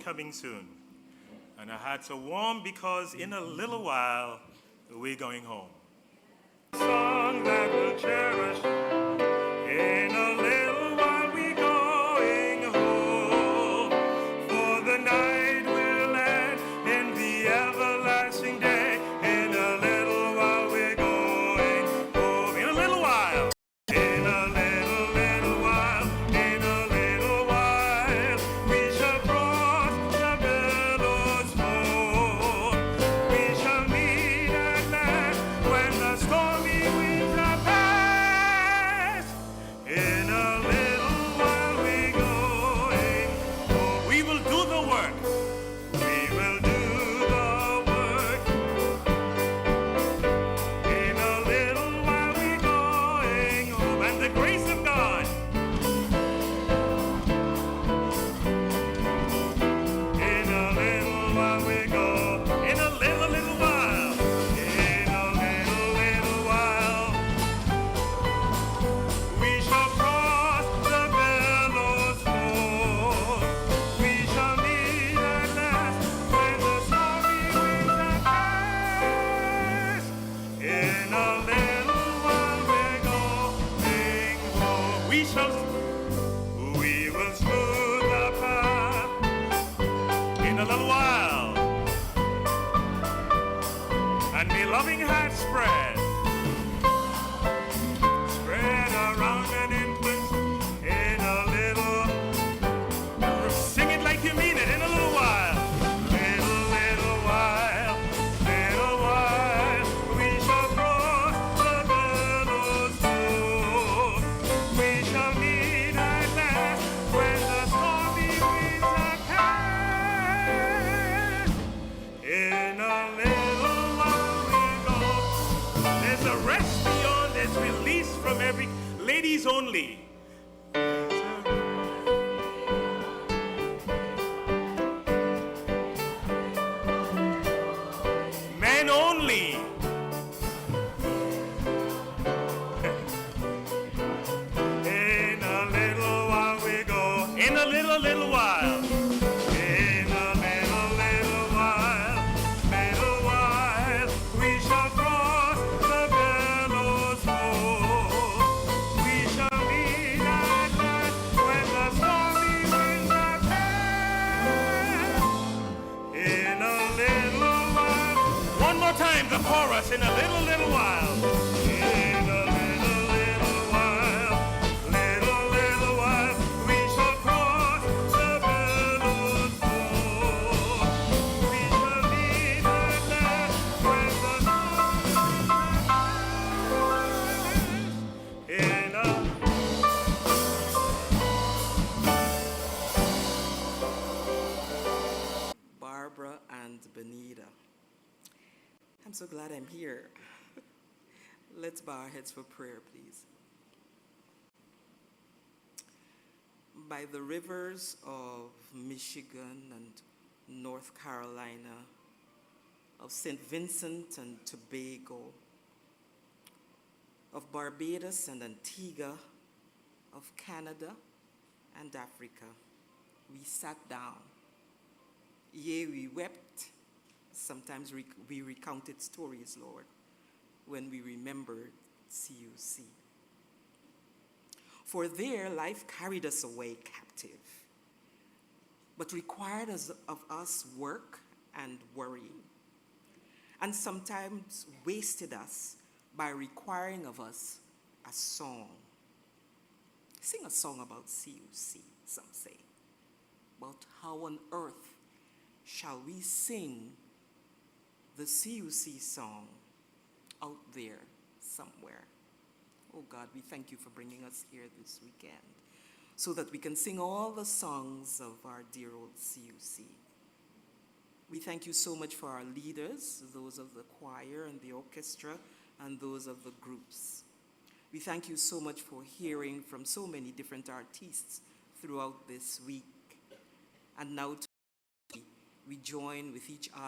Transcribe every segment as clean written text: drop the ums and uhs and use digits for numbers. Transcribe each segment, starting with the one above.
coming soon. And our hearts are warm because in a little while, we're going home. Song that we'll cherish. In a little while, we're going home. For the night will end in the everlasting day. In a little while, we're going home. In a little while. In a little while. In a little while, we shall cross the billows flow. We shall meet at last when the stormy winds are past. In a little while, we're going home. We will do the work. We will do the work. In a little while, we're going home. And the grace of God. In a little while, we go. In a little while. In a little while, we shall cross the billows flow. We shall meet at last when the stormy winds are past. In a little while, we're going home. We will smooth the path. In a little while, and be loving hands spread around an infant. In a little, sing it like you mean it. In a little while, little while, we shall cross the billows flow. We shall meet at last when the stormy winds are past. In a little while we go. There's a rest beyond, there's release from every. Ladies only. Men only. In a little while we go. In a little while. In a little while, we shall cross the billows flow. We shall meet at last when the stormy winds are past. In a little while. One more time, the chorus. In a little while. In a little while, we shall cross the billows flow. We shall meet at last when the stormy winds are past. In a Barbara and Benita. I'm so glad I'm here. Let's bow our heads for prayer, please. By the rivers of Michigan and North Carolina, of St. Vincent and Tobago, of Barbados and Antigua, of Canada and Africa, we sat down. Yea, we wept. Sometimes we recounted stories, Lord, when we remembered CUC. For there, life carried us away captive, but required of us work and worrying, and sometimes wasted us by requiring of us a song. Sing a song about CUC, some say. About how on earth shall we sing the CUC song out there somewhere? Oh God, we thank you for bringing us here this weekend so that we can sing all the songs of our dear old CUC. We thank you so much for our leaders, those of the choir and the orchestra, and those of the groups. We thank you so much for hearing from so many different artists throughout this week. And now we join with each other.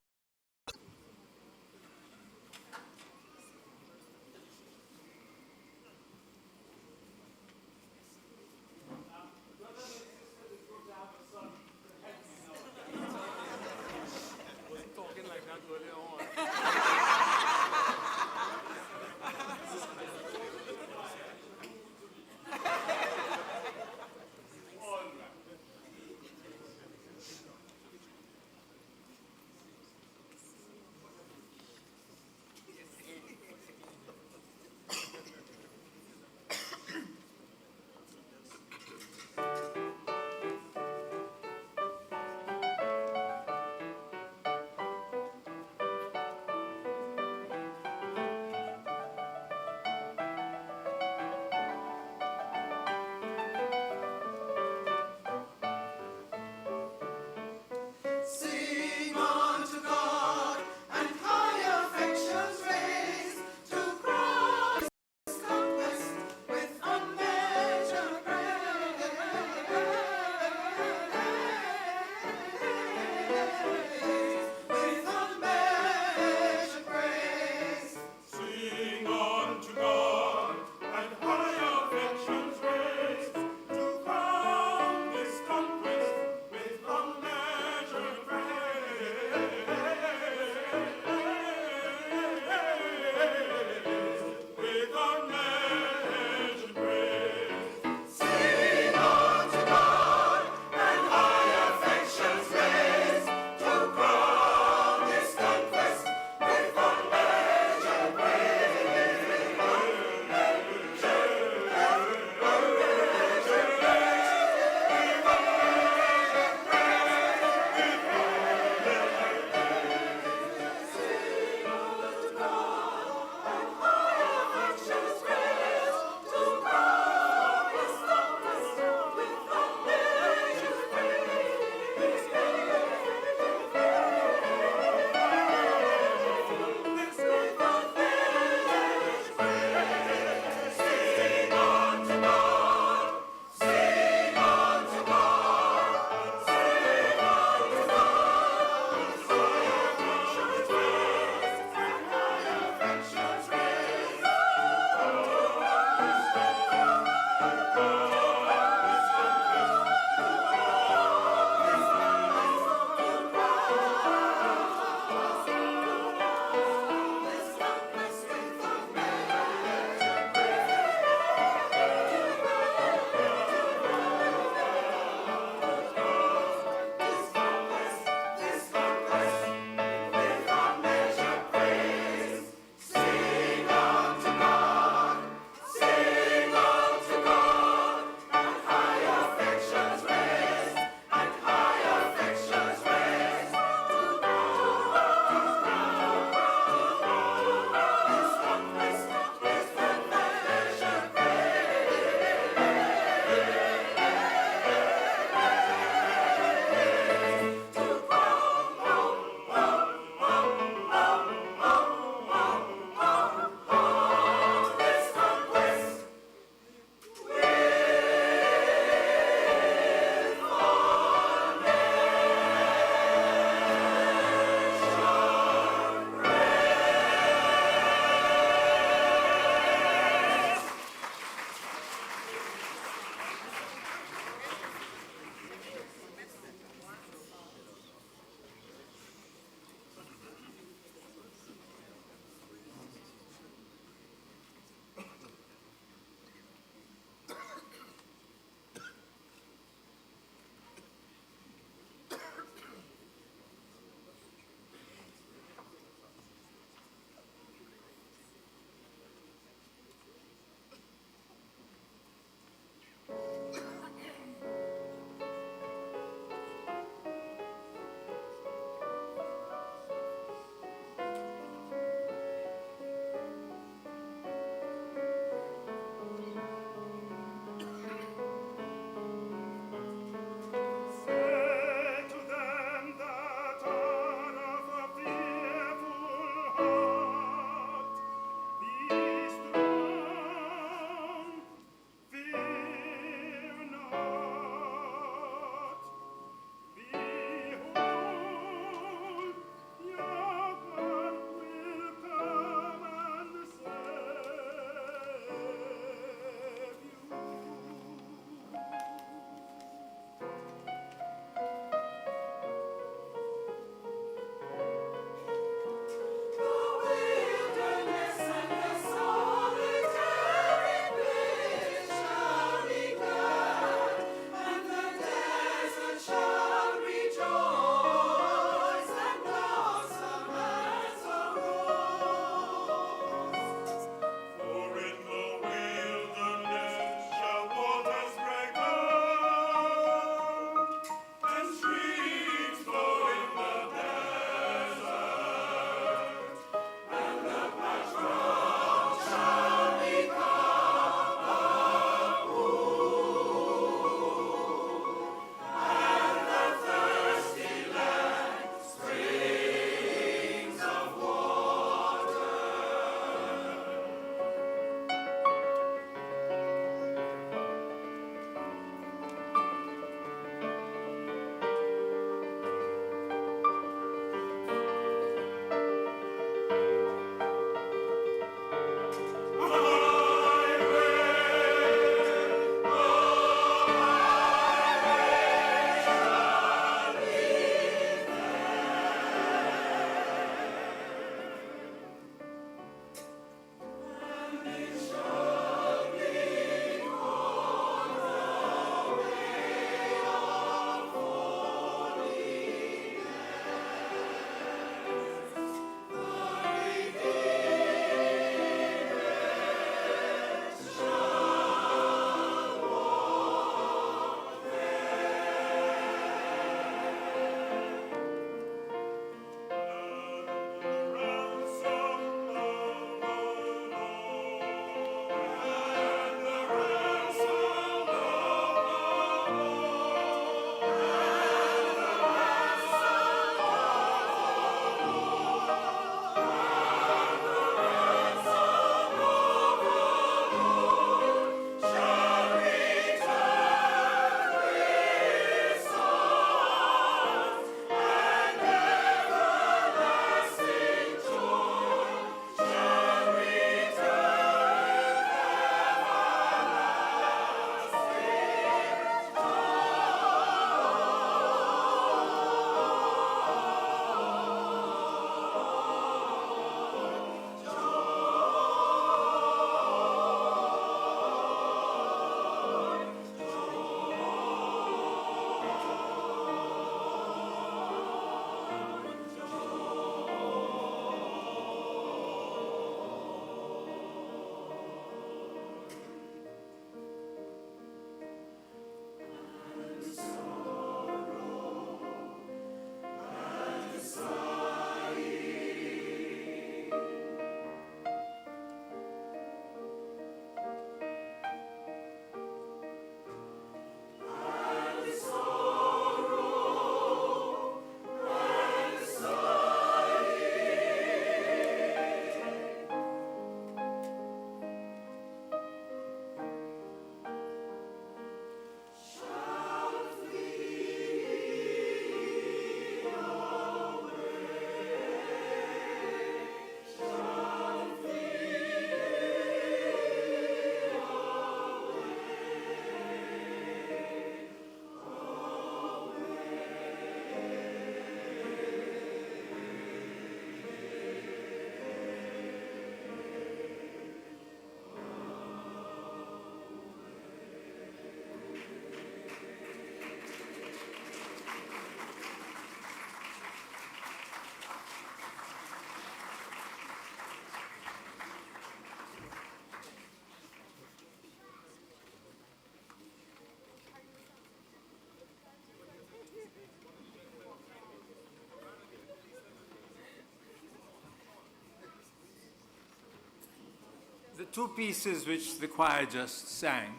two pieces which the choir just sang.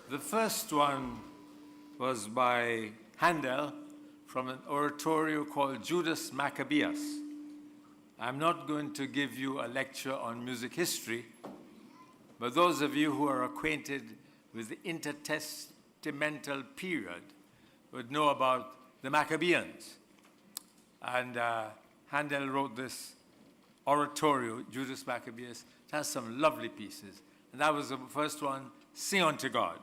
The first one was by Handel from an oratorio called Judas Maccabeus. I'm not going to give you a lecture on music history, but those of you who are acquainted with the intertestamental period would know about the Maccabeans. And Handel wrote this oratorio, Judas Maccabeus. It has some lovely pieces. And that was the first one, Sing Unto God.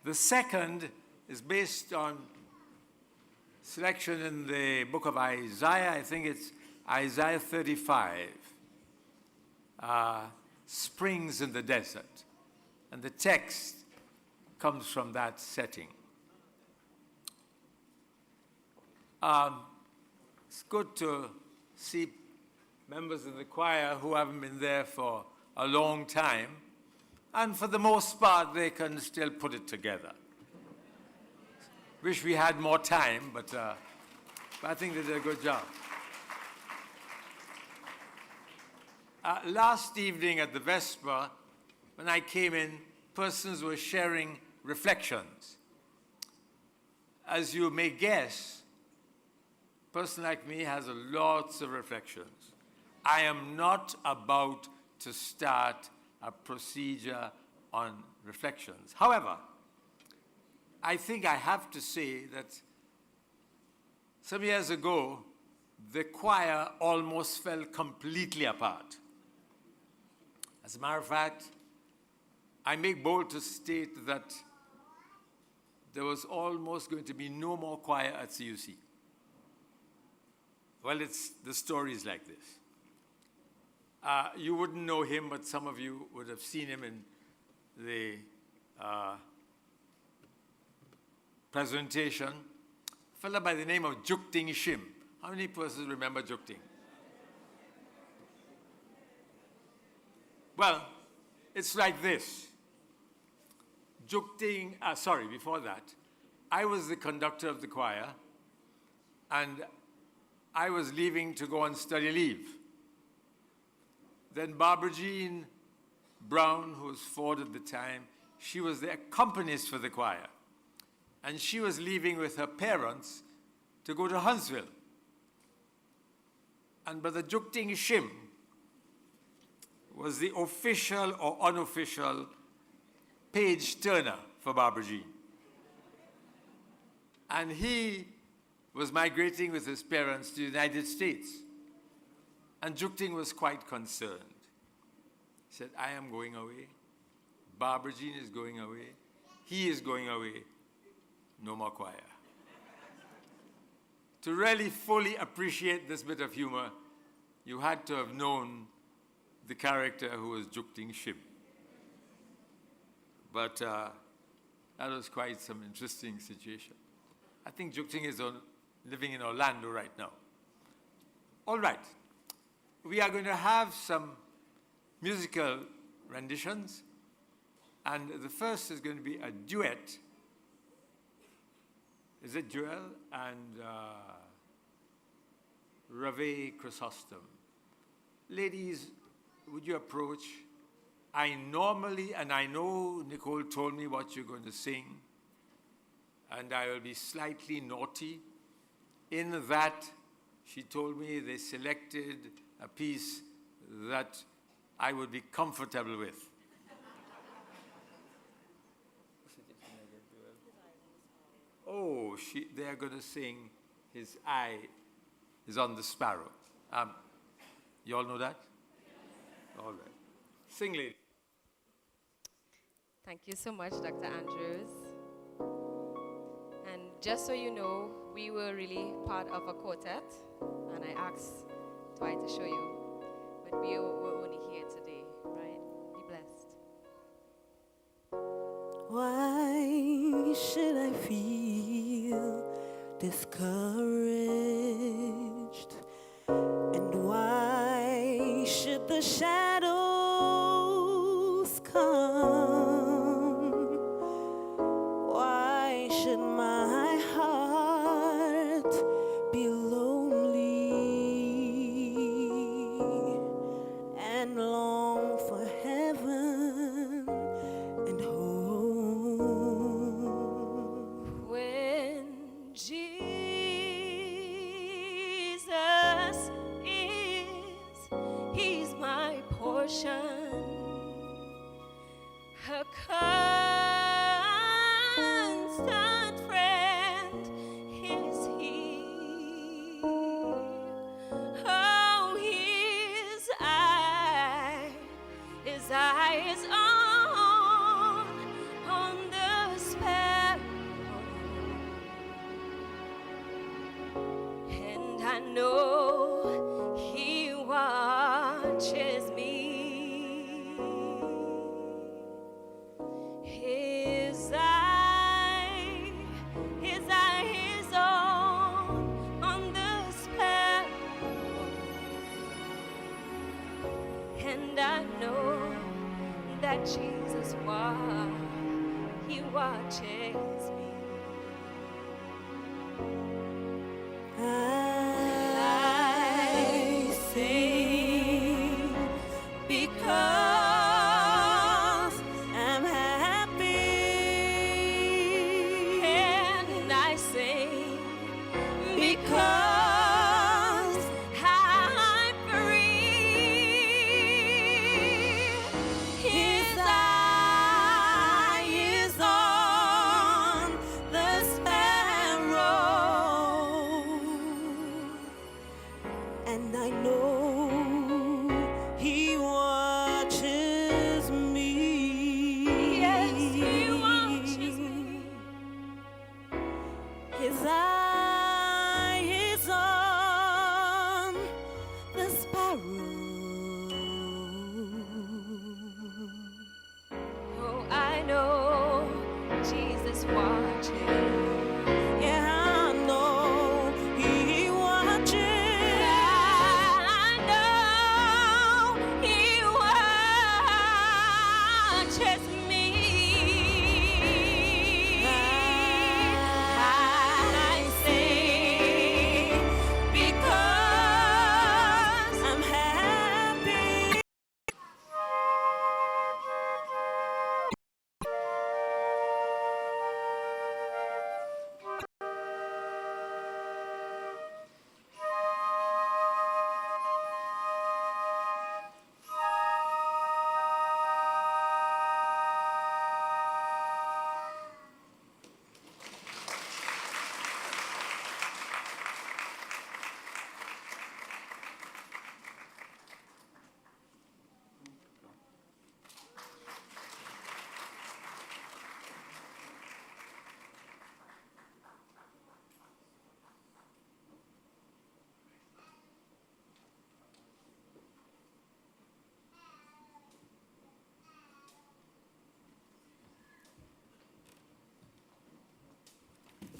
The second is based on selection in the book of Isaiah. I think it's Isaiah 35, Springs in the Desert. And the text comes from that setting. It's good to see members of the choir who haven't been there for a long time, and for the most part, they can still put it together. Wish we had more time, but I think they did a good job. Last evening at the Vesper, when I came in, persons were sharing reflections. As you may guess, a person like me has lots of reflections. I am not about to start a procedure on reflections. However, I think I have to say that some years ago, the choir almost fell completely apart. As a matter of fact, I make bold to state that there was almost going to be no more choir at CUC. Well, the story is like this. You wouldn't know him, but some of you would have seen him in the presentation. A fellow by the name of Jukting Shim. How many persons remember Jukting? Well, it's like this. Before that, I was the conductor of the choir, and I was leaving to go on study leave. Then Barbara Jean Brown, who was Ford at the time, she was the accompanist for the choir. And she was leaving with her parents to go to Huntsville. And Brother Jukting Shim was the official or unofficial page turner for Barbara Jean. And he was migrating with his parents to the United States. And Jukting was quite concerned. He said, I am going away. Barbara Jean is going away. He is going away. No more choir. To really fully appreciate this bit of humor, you had to have known the character who was Jukting Shim. But that was quite some interesting situation. I think Jukting is living in Orlando right now. All right. We are going to have some musical renditions. And the first is going to be a duet. Is it Joel and Rave Chrysostom? Ladies, would you approach? I normally, and I know Nicole told me what you're going to sing, and I will be slightly naughty. In that, she told me they selected a piece that I would be comfortable with. Oh, they are going to sing His Eye is on the Sparrow. You all know that? All right. Sing, lady. Thank you so much, Dr. Andrews. And just so you know, we were really part of a quartet, and I asked Dwight to show you, but we were only here today, right? Be blessed. Why should I feel discouraged? And why should the shadows come? Why should my heart be lonely and long for passion, her constant friend is He. Oh, His eye is on the sparrow, and I know He watches me. His eye is on the sparrow, and I know that Jesus He watches me. I sing because I'm happy, and I sing because I'm free. His eye is on the sparrow, and I know He watches me. Yes, He watches me. His eye is on the sparrow. Oh, I know Jesus watches. Yeah, I know He watches. I know He watches me. I sing because I'm happy.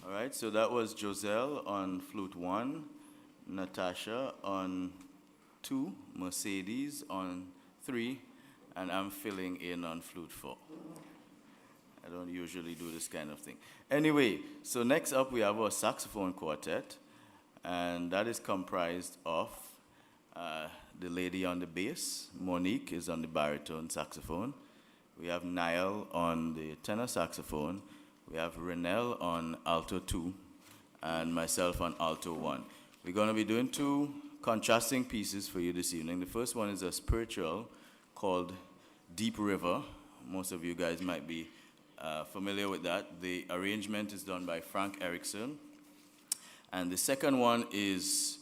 All right, so that was Joselle on flute 1, Natasha on 2, Mercedes on 3, and I'm filling in on flute 4. I don't usually do this kind of thing. Anyway, so next up we have our saxophone quartet, and that is comprised of the lady on the bass, Monique is on the baritone saxophone. We have Niall on the tenor saxophone. We have Renelle on alto 2, and myself on alto 1. We're going to be doing 2 contrasting pieces for you this evening. The first one is a spiritual called Deep River. Most of you guys might be familiar with that. The arrangement is done by Frank Erickson. And the second one is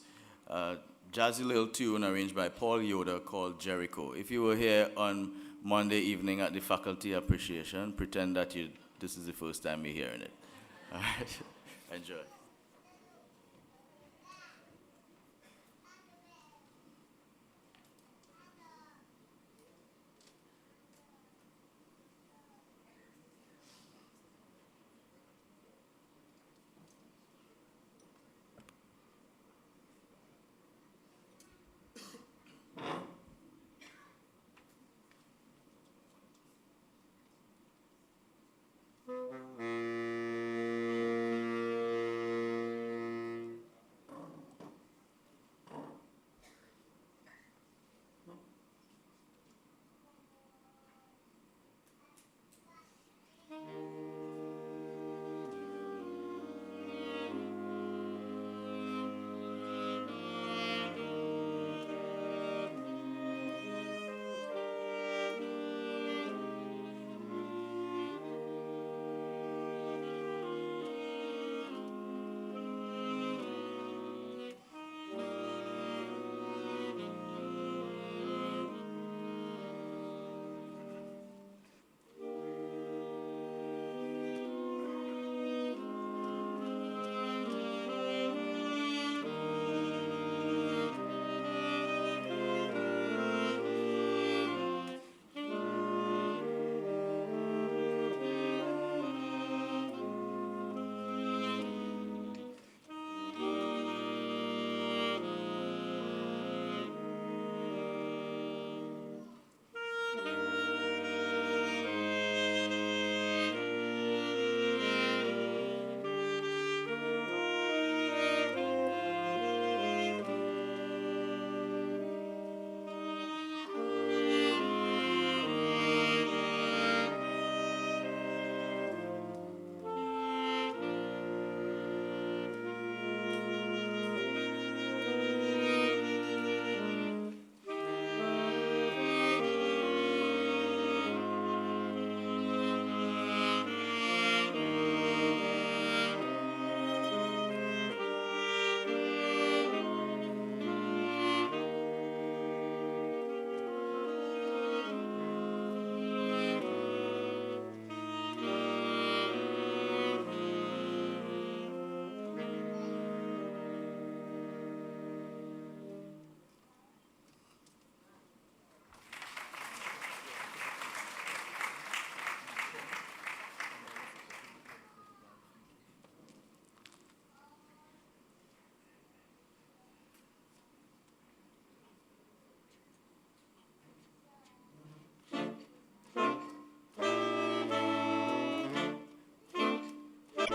a jazzy little tune arranged by Paul Yoder called Jericho. If you were here on Monday evening at the faculty appreciation, pretend that this is the first time you're hearing it. All right, enjoy.